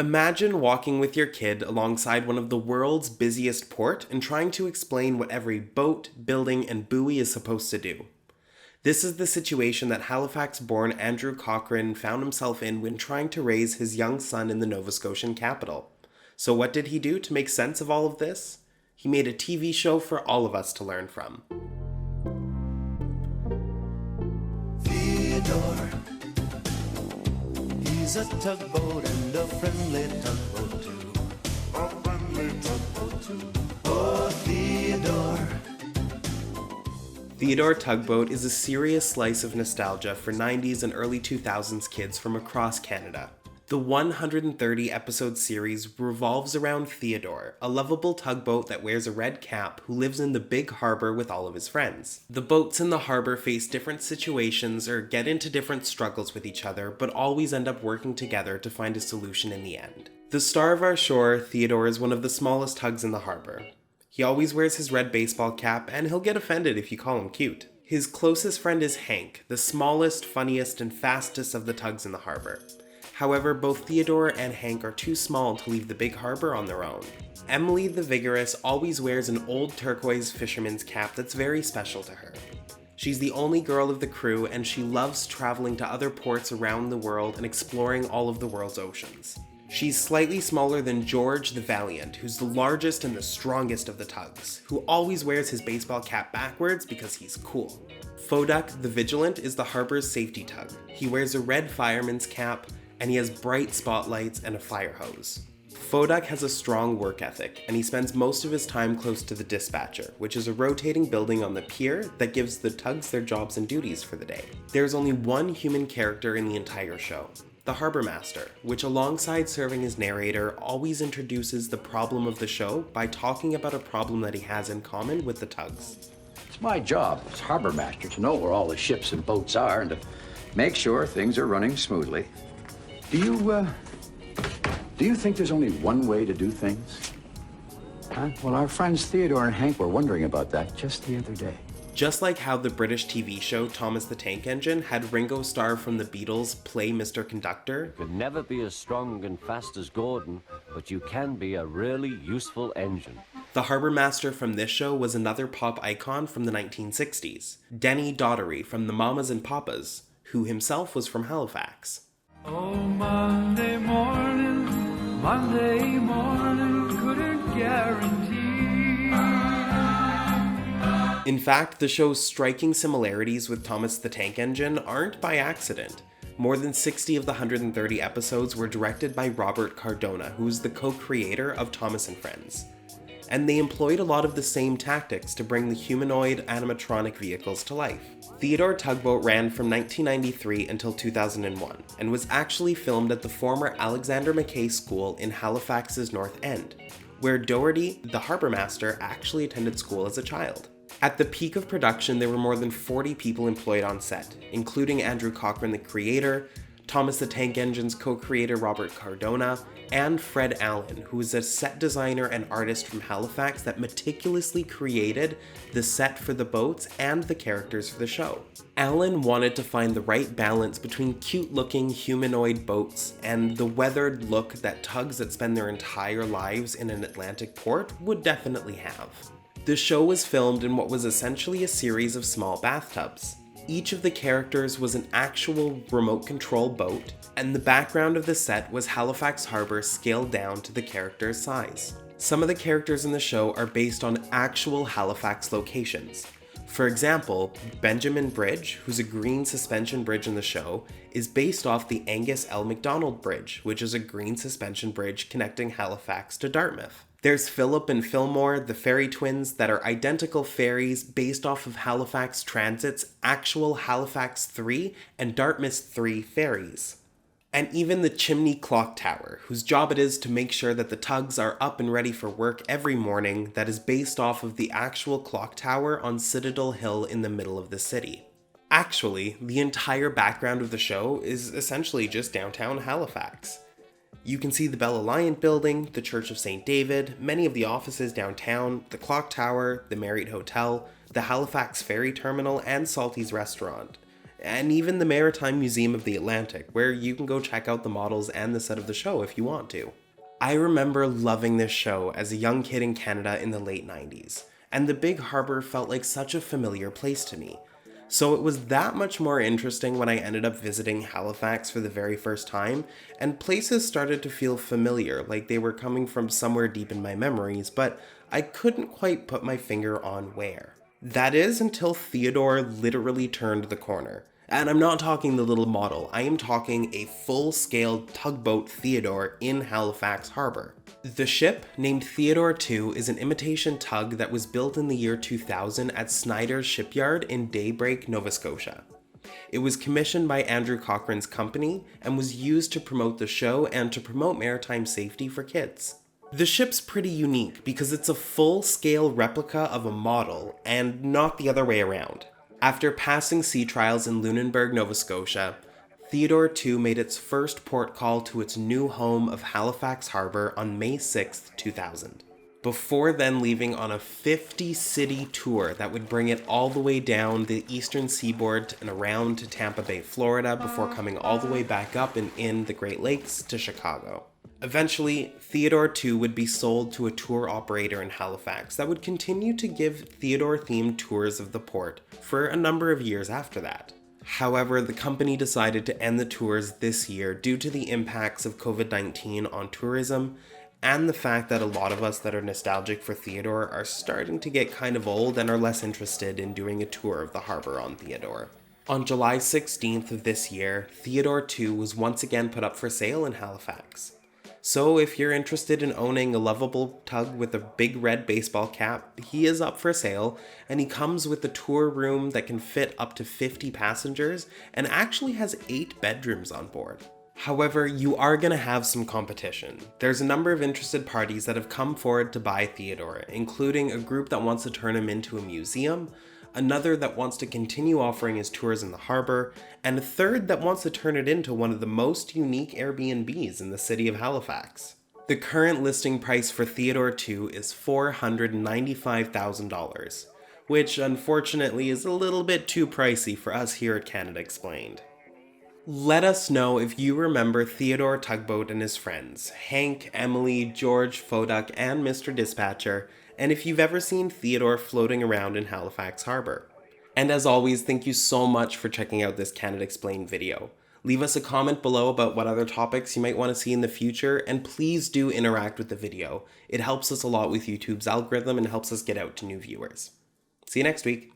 Imagine walking with your kid alongside one of the world's busiest port and trying to explain what every boat, building, and buoy is supposed to do. This is the situation that Halifax-born Andrew Cochrane found himself in when trying to raise his young son in the Nova Scotian capital. So what did he do to make sense of all of this? He made a TV show for all of us to learn from. Theodore, he's a tugboat and a friendly tugboat too. A friendly tugboat too. Oh, Theodore. Theodore Tugboat is a serious slice of nostalgia for 90's and early 2000s kids from across Canada. The 130-episode series revolves around Theodore, a lovable tugboat that wears a red cap who lives in the Big Harbour with all of his friends. The boats in the harbour face different situations or get into different struggles with each other, but always end up working together to find a solution in the end. The star of our shore, Theodore, is one of the smallest tugs in the harbour. He always wears his red baseball cap, and he'll get offended if you call him cute. His closest friend is Hank, the smallest, funniest, and fastest of the tugs in the harbour. However, both Theodore and Hank are too small to leave the Big Harbour on their own. Emily the Vigorous always wears an old turquoise fisherman's cap that's very special to her. She's the only girl of the crew, and she loves traveling to other ports around the world and exploring all of the world's oceans. She's slightly smaller than George the Valiant, who's the largest and the strongest of the tugs, who always wears his baseball cap backwards because he's cool. Foduck the Vigilant is the harbor's safety tug. He wears a red fireman's cap, and he has bright spotlights and a fire hose. Foduck has a strong work ethic, and he spends most of his time close to the dispatcher, which is a rotating building on the pier that gives the tugs their jobs and duties for the day. There's only one human character in the entire show, the Harbour Master, which alongside serving as narrator, always introduces the problem of the show by talking about a problem that he has in common with the tugs. It's my job as Harbour Master to know where all the ships and boats are and to make sure things are running smoothly. Do you think there's only one way to do things? Huh? Well, our friends Theodore and Hank were wondering about that just the other day. Just like how the British TV show Thomas the Tank Engine had Ringo Starr from the Beatles play Mr. Conductor. You could never be as strong and fast as Gordon, but you can be a really useful engine. The Harbour Master from this show was another pop icon from the 1960s, Denny Daughtery from the Mamas and Papas, who himself was from Halifax. Oh, Monday morning, couldn't guarantee. In fact, the show's striking similarities with Thomas the Tank Engine aren't by accident. More than 60 of the 130 episodes were directed by Robert Cardona, who is the co-creator of Thomas and Friends. And they employed a lot of the same tactics to bring the humanoid animatronic vehicles to life. Theodore Tugboat ran from 1993 until 2001, and was actually filmed at the former Alexander Mackay School in Halifax's North End, where Doherty, the Harbour Master, actually attended school as a child. At the peak of production, there were more than 40 people employed on set, including Andrew Cochrane, the creator, Thomas the Tank Engine's co-creator Robert Cardona, and Fred Allen, who is a set designer and artist from Halifax that meticulously created the set for the boats and the characters for the show. Allen wanted to find the right balance between cute-looking humanoid boats and the weathered look that tugs that spend their entire lives in an Atlantic port would definitely have. The show was filmed in what was essentially a series of small bathtubs. Each of the characters was an actual remote control boat, and the background of the set was Halifax Harbour scaled down to the character's size. Some of the characters in the show are based on actual Halifax locations. For example, Benjamin Bridge, who's a green suspension bridge in the show, is based off the Angus L. MacDonald Bridge, which is a green suspension bridge connecting Halifax to Dartmouth. There's Philip and Fillmore, the ferry twins, that are identical ferries based off of Halifax Transit's actual Halifax 3 and Dartmouth 3 ferries. And even the Chimney Clock Tower, whose job it is to make sure that the tugs are up and ready for work every morning, that is based off of the actual clock tower on Citadel Hill in the middle of the city. Actually, the entire background of the show is essentially just downtown Halifax. You can see the Bell Alliant building, the Church of St. David, many of the offices downtown, the clock tower, the Marriott Hotel, the Halifax Ferry Terminal, and Salty's Restaurant. and even the Maritime Museum of the Atlantic, where you can go check out the models and the set of the show if you want to. I remember loving this show as a young kid in Canada in the late 90s, and the Big Harbour felt like such a familiar place to me. So it was that much more interesting when I ended up visiting Halifax for the very first time, and places started to feel familiar, like they were coming from somewhere deep in my memories, but I couldn't quite put my finger on where. That is until Theodore literally turned the corner. And I'm not talking the little model, I am talking a full-scale tugboat Theodore in Halifax Harbour. The ship, named Theodore II, is an imitation tug that was built in the year 2000 at Snyder's Shipyard in Daybreak, Nova Scotia. It was commissioned by Andrew Cochrane's company and was used to promote the show and to promote maritime safety for kids. The ship's pretty unique because it's a full-scale replica of a model and not the other way around. After passing sea trials in Lunenburg, Nova Scotia, Theodore II made its first port call to its new home of Halifax Harbour on May 6, 2000. Before then leaving on a 50-city tour that would bring it all the way down the eastern seaboard and around to Tampa Bay, Florida, before coming all the way back up and in the Great Lakes to Chicago. Eventually, Theodore II would be sold to a tour operator in Halifax that would continue to give Theodore-themed tours of the port for a number of years after that. However, the company decided to end the tours this year due to the impacts of COVID-19 on tourism and the fact that a lot of us that are nostalgic for Theodore are starting to get kind of old and are less interested in doing a tour of the harbor on Theodore. On July 16th of this year, Theodore II was once again put up for sale in Halifax. So if you're interested in owning a lovable tug with a big red baseball cap, he is up for sale, and he comes with a tour room that can fit up to 50 passengers and actually has 8 bedrooms on board. However, you are going to have some competition. There's a number of interested parties that have come forward to buy Theodore, including a group that wants to turn him into a museum, another that wants to continue offering his tours in the harbor, and a third that wants to turn it into one of the most unique Airbnbs in the city of Halifax. The current listing price for Theodore II is $495,000, which unfortunately is a little bit too pricey for us here at Canada Explained. Let us know if you remember Theodore Tugboat and his friends, Hank, Emily, George, Foduck, and Mr. Dispatcher, and if you've ever seen Theodore floating around in Halifax Harbour. And as always, thank you so much for checking out this Canada Explained video. Leave us a comment below about what other topics you might want to see in the future, and please do interact with the video. It helps us a lot with YouTube's algorithm and helps us get out to new viewers. See you next week.